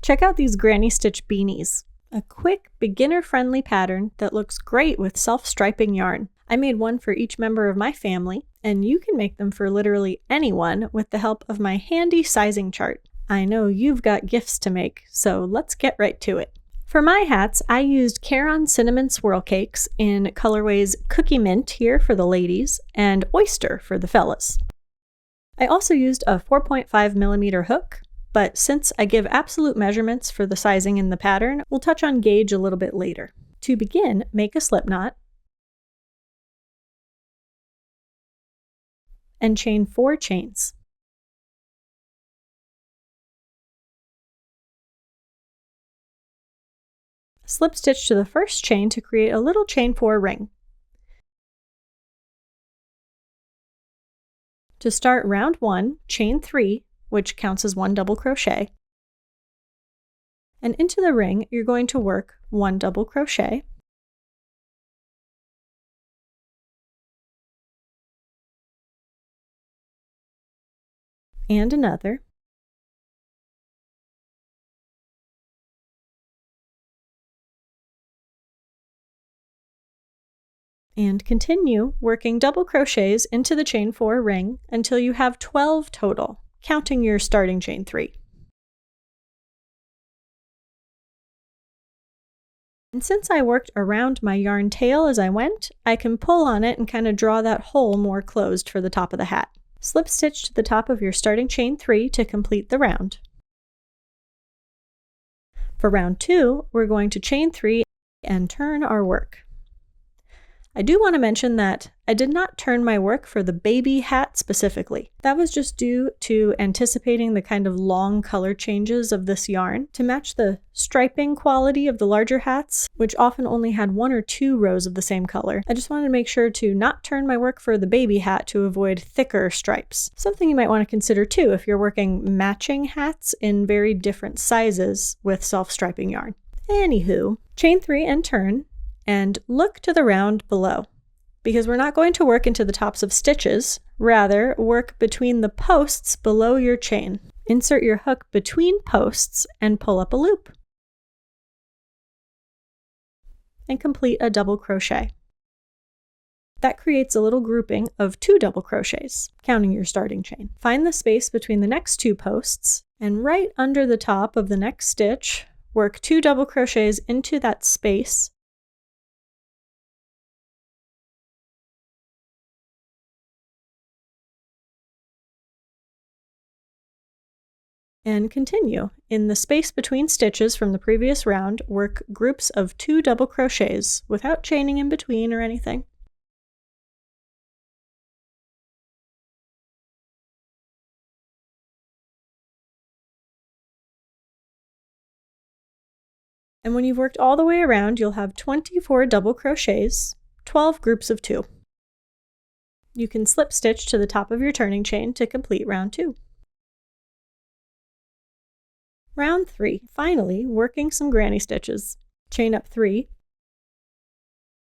Check out these granny stitch beanies, a quick, beginner-friendly pattern that looks great with self-striping yarn. I made one for each member of my family, and you can make them for literally anyone with the help of my handy sizing chart. I know you've got gifts to make, so let's get right to it. For my hats, I used Caron Cinnamon Swirl Cakes in colorways Cookie Mint here for the ladies and Oyster for the fellas. I also used a 4.5mm hook, but since I give absolute measurements for the sizing in the pattern, we'll touch on gauge a little bit later. To begin, make a slip knot and chain 4 chains. Slip stitch to the first chain to create a little chain 4 ring. To start round 1, chain 3, which counts as 1 double crochet. And into the ring, you're going to work 1 double crochet, and another, and continue working double crochets into the chain 4 ring until you have 12 total, counting your starting chain 3. And since I worked around my yarn tail as I went, I can pull on it and kind of draw that hole more closed for the top of the hat. Slip stitch to the top of your starting chain 3 to complete the round. For round 2, we're going to chain 3 and turn our work. I do want to mention that I did not turn my work for the baby hat specifically. That was just due to anticipating the kind of long color changes of this yarn to match the striping quality of the larger hats, which often only had 1 or 2 rows of the same color. I just wanted to make sure to not turn my work for the baby hat to avoid thicker stripes. Something you might want to consider too if you're working matching hats in very different sizes with self-striping yarn. Anywho, chain 3 and turn. And look to the round below, because we're not going to work into the tops of stitches, rather work between the posts below your chain. Insert your hook between posts and pull up a loop. And complete a double crochet. That creates a little grouping of 2 double crochets, counting your starting chain. Find the space between the next 2 posts, and right under the top of the next stitch, work 2 double crochets into that space, and continue. In the space between stitches from the previous round, work groups of 2 double crochets without chaining in between or anything. And when you've worked all the way around, you'll have 24 double crochets, 12 groups of 2. You can slip stitch to the top of your turning chain to complete round 2. Round 3, finally working some granny stitches. Chain up 3,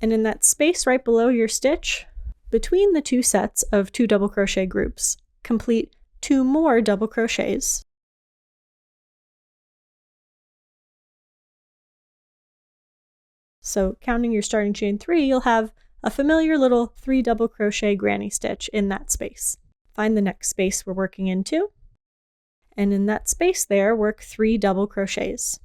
and in that space right below your stitch, between the 2 sets of 2 double crochet groups, complete 2 more double crochets. So counting your starting chain 3, you'll have a familiar little 3 double crochet granny stitch in that space. Find the next space we're working into, and in that space there, work 3 double crochets.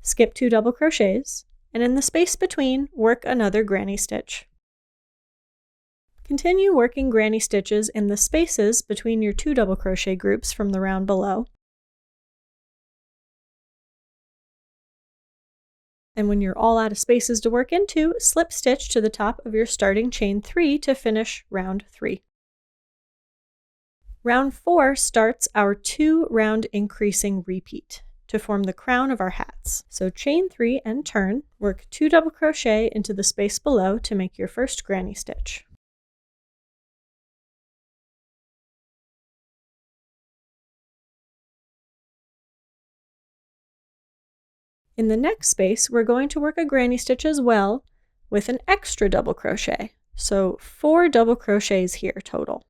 Skip 2 double crochets, and in the space between, work another granny stitch. Continue working granny stitches in the spaces between your 2 double crochet groups from the round below. And when you're all out of spaces to work into, slip stitch to the top of your starting chain 3 to finish round 3. Round 4 starts our 2 round increasing repeat to form the crown of our hats. So chain 3 and turn, work 2 double crochet into the space below to make your first granny stitch. In the next space, we're going to work a granny stitch as well with an extra double crochet. So 4 double crochets here total.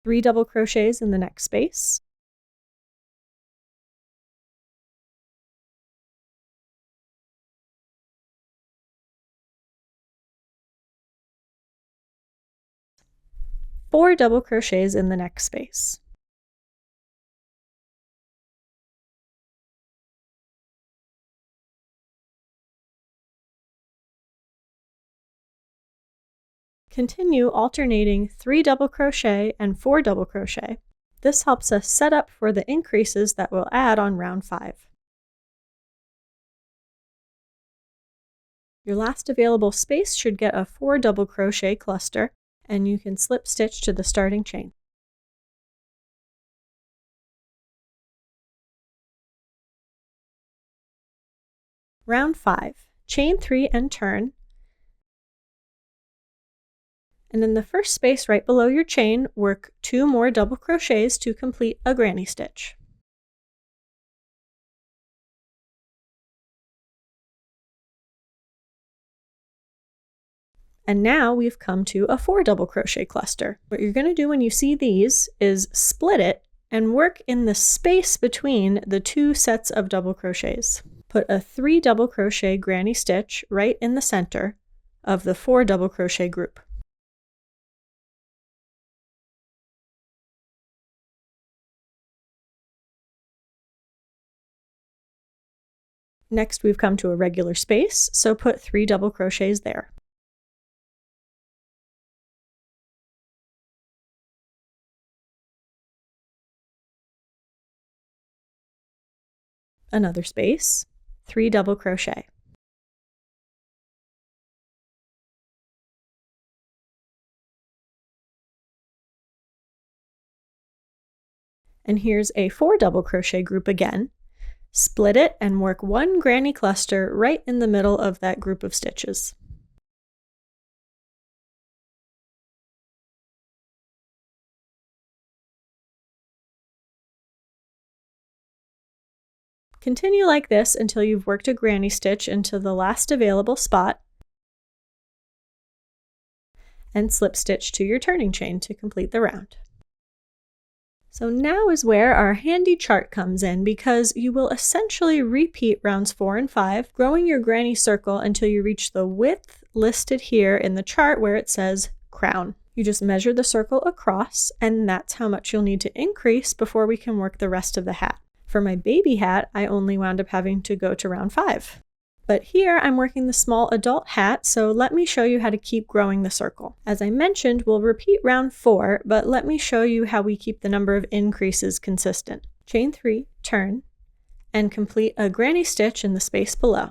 Three double crochets in the next space. Four double crochets in the next space. Continue alternating 3 double crochet and 4 double crochet. This helps us set up for the increases that we'll add on round 5. Your last available space should get a 4 double crochet cluster, and you can slip stitch to the starting chain. Round 5. Chain 3 and turn. And in the first space right below your chain, work 2 more double crochets to complete a granny stitch. And now we've come to a 4 double crochet cluster. What you're going to do when you see these is split it and work in the space between the 2 sets of double crochets. Put a 3 double crochet granny stitch right in the center of the 4 double crochet group. Next, we've come to a regular space, so put 3 double crochets there. Another space, 3 double crochet. And here's a 4 double crochet group again. Split it and work 1 granny cluster right in the middle of that group of stitches. Continue like this until you've worked a granny stitch into the last available spot, and slip stitch to your turning chain to complete the round. So now is where our handy chart comes in, because you will essentially repeat rounds 4 and 5, growing your granny circle until you reach the width listed here in the chart where it says crown. You just measure the circle across, and that's how much you'll need to increase before we can work the rest of the hat. For my baby hat, I only wound up having to go to round 5. But here I'm working the small adult hat, so let me show you how to keep growing the circle. As I mentioned, we'll repeat round 4, but let me show you how we keep the number of increases consistent. Chain 3, turn, and complete a granny stitch in the space below.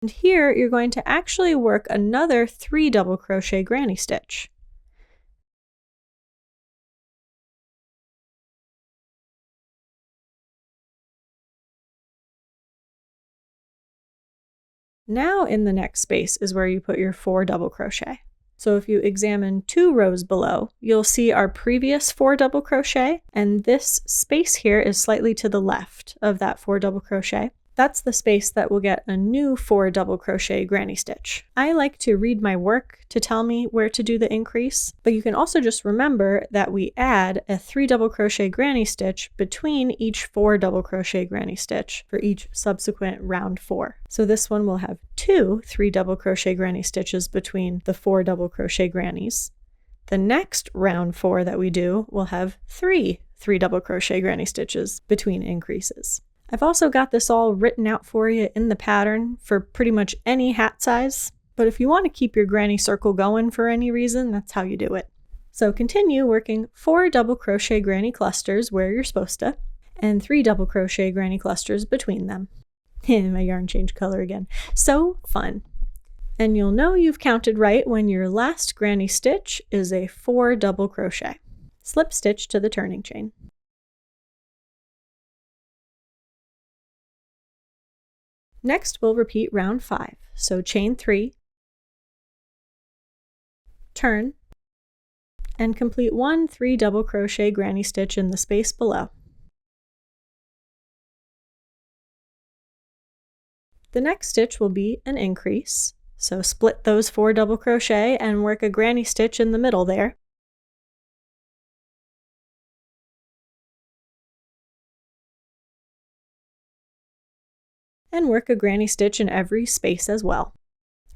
And here you're going to actually work another 3 double crochet granny stitch. Now in the next space is where you put your 4 double crochet. So if you examine 2 rows below, you'll see our previous 4 double crochet, and this space here is slightly to the left of that 4 double crochet. That's the space that will get a new 4 double crochet granny stitch. I like to read my work to tell me where to do the increase, but you can also just remember that we add a 3 double crochet granny stitch between each 4 double crochet granny stitch for each subsequent round 4. So this one will have 2 3 double crochet granny stitches between the 4 double crochet grannies. The next round 4 that we do will have 3 3 double crochet granny stitches between increases. I've also got this all written out for you in the pattern for pretty much any hat size, but if you want to keep your granny circle going for any reason, that's how you do it. So continue working 4 double crochet granny clusters where you're supposed to, and 3 double crochet granny clusters between them. My yarn changed color again. So fun. And you'll know you've counted right when your last granny stitch is a 4 double crochet. Slip stitch to the turning chain. Next, we'll repeat round 5. So chain 3, turn, and complete 1 3 double crochet granny stitch in the space below. The next stitch will be an increase, so split those 4 double crochet and work a granny stitch in the middle there. And work a granny stitch in every space as well.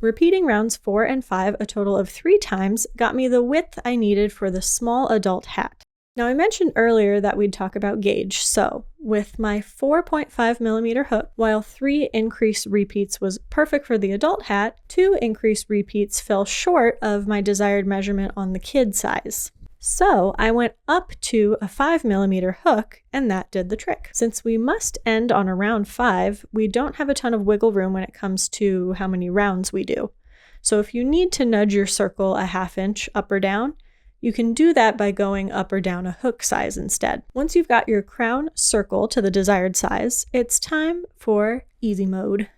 Repeating rounds 4 and 5 a total of 3 times got me the width I needed for the small adult hat. Now I mentioned earlier that we'd talk about gauge, so with my 4.5mm hook, while 3 increase repeats was perfect for the adult hat, 2 increase repeats fell short of my desired measurement on the kid size. So I went up to a 5mm hook, and that did the trick. Since we must end on a round 5, we don't have a ton of wiggle room when it comes to how many rounds we do. So if you need to nudge your circle a ½ inch up or down, you can do that by going up or down a hook size instead. Once you've got your crown circle to the desired size, it's time for easy mode.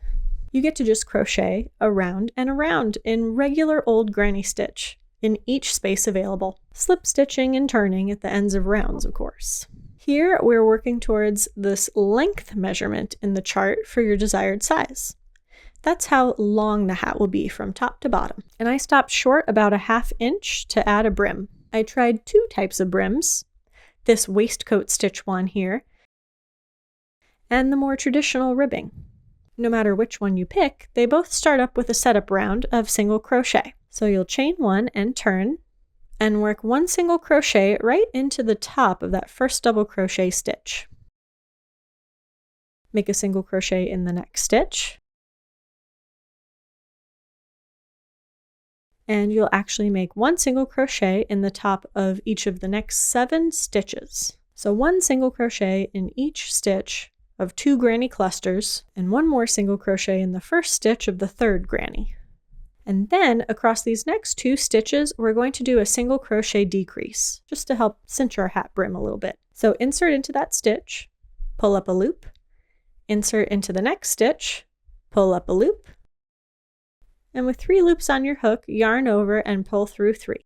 You get to just crochet around and around in regular old granny stitch in each space available, slip stitching and turning at the ends of rounds, of course. Here we're working towards this length measurement in the chart for your desired size. That's how long the hat will be from top to bottom. And I stopped short about a ½ inch to add a brim. I tried 2 types of brims, this waistcoat stitch one here, and the more traditional ribbing. No matter which one you pick, they both start up with a setup round of single crochet. So you'll chain 1 and turn, and work 1 single crochet right into the top of that first double crochet stitch. Make a single crochet in the next stitch, and you'll actually make 1 single crochet in the top of each of the next 7 stitches. So 1 single crochet in each stitch of 2 granny clusters, and 1 more single crochet in the first stitch of the 3rd granny. And then across these next 2 stitches, we're going to do a single crochet decrease, just to help cinch our hat brim a little bit. So insert into that stitch, pull up a loop, insert into the next stitch, pull up a loop, and with 3 loops on your hook, yarn over and pull through 3.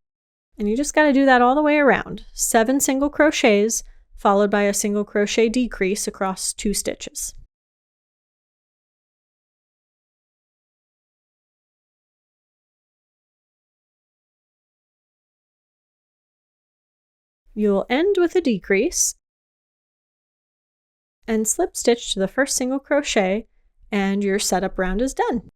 And you just got to do that all the way around. 7 single crochets, followed by a single crochet decrease across 2 stitches. You'll end with a decrease and slip stitch to the first single crochet, and your setup round is done.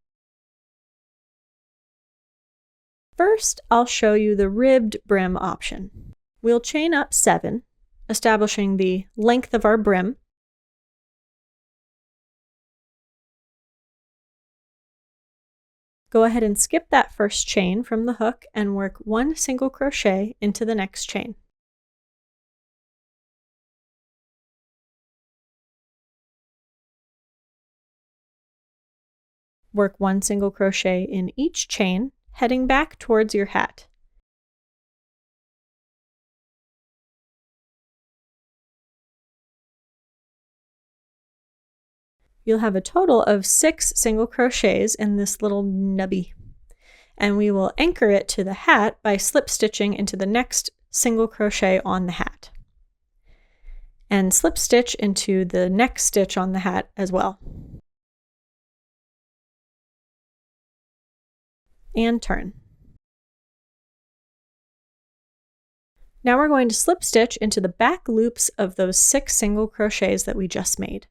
First, I'll show you the ribbed brim option. We'll chain up 7, establishing the length of our brim. Go ahead and skip that first chain from the hook and work 1 single crochet into the next chain. Work 1 single crochet in each chain, heading back towards your hat. You'll have a total of 6 single crochets in this little nubby, and we will anchor it to the hat by slip stitching into the next single crochet on the hat, and slip stitch into the next stitch on the hat as well. And turn. Now we're going to slip stitch into the back loops of those 6 single crochets that we just made.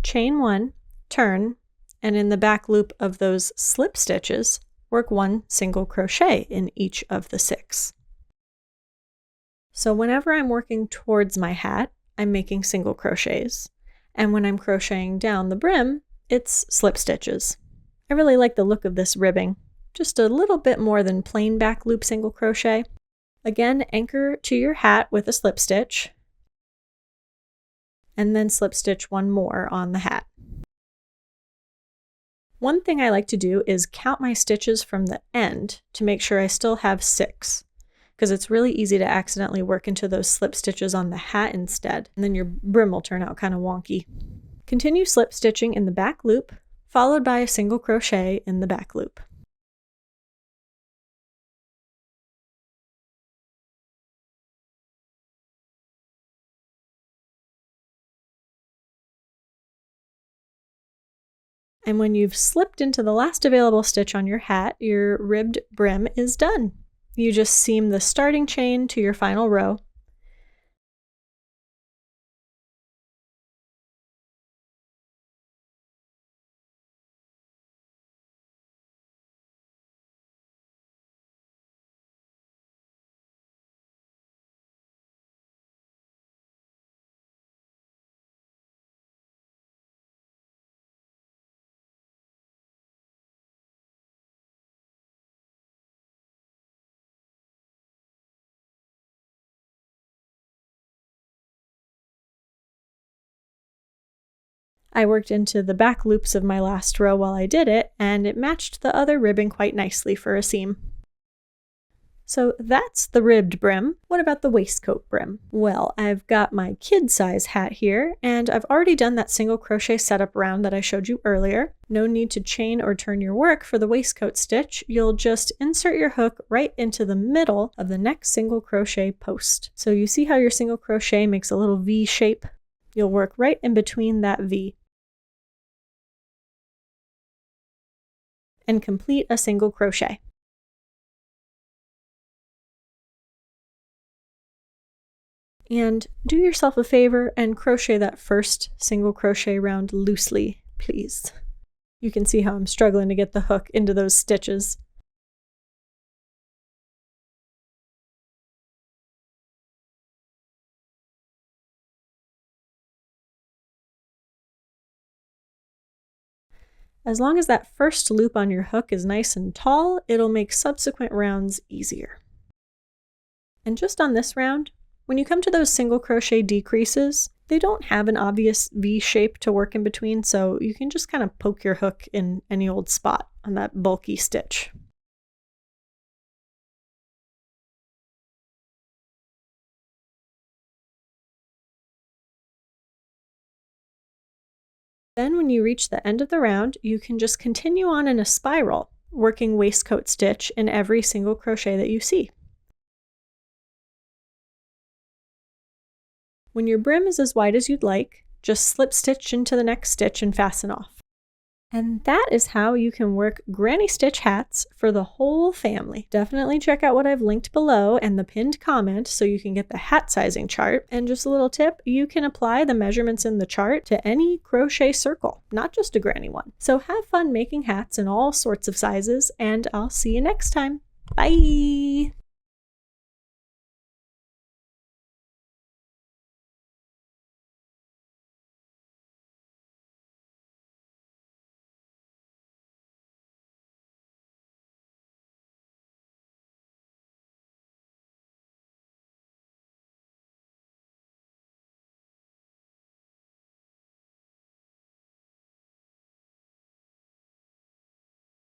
Chain 1, turn, and in the back loop of those slip stitches, work 1 single crochet in each of the 6. So whenever I'm working towards my hat, I'm making single crochets. And when I'm crocheting down the brim, it's slip stitches. I really like the look of this ribbing. Just a little bit more than plain back loop single crochet. Again, anchor to your hat with a slip stitch, and then slip stitch one more on the hat. One thing I like to do is count my stitches from the end to make sure I still have 6, because it's really easy to accidentally work into those slip stitches on the hat instead, and then your brim will turn out kind of wonky. Continue slip stitching in the back loop, followed by a single crochet in the back loop. And when you've slipped into the last available stitch on your hat, your ribbed brim is done. You just seam the starting chain to your final row. I worked into the back loops of my last row while I did it, and it matched the other ribbing quite nicely for a seam. So that's the ribbed brim. What about the waistcoat brim? Well, I've got my kid size hat here, and I've already done that single crochet setup round that I showed you earlier. No need to chain or turn your work for the waistcoat stitch. You'll just insert your hook right into the middle of the next single crochet post. So you see how your single crochet makes a little V shape? You'll work right in between that V and complete a single crochet. And do yourself a favor and crochet that first single crochet round loosely, please. You can see how I'm struggling to get the hook into those stitches. As long as that first loop on your hook is nice and tall, it'll make subsequent rounds easier. And just on this round, when you come to those single crochet decreases, they don't have an obvious V shape to work in between, so you can just kind of poke your hook in any old spot on that bulky stitch. Then when you reach the end of the round, you can just continue on in a spiral, working waistcoat stitch in every single crochet that you see. When your brim is as wide as you'd like, just slip stitch into the next stitch and fasten off. And that is how you can work granny stitch hats for the whole family. Definitely check out what I've linked below and the pinned comment so you can get the hat sizing chart. And just a little tip, you can apply the measurements in the chart to any crochet circle, not just a granny one. So have fun making hats in all sorts of sizes, and I'll see you next time. Bye!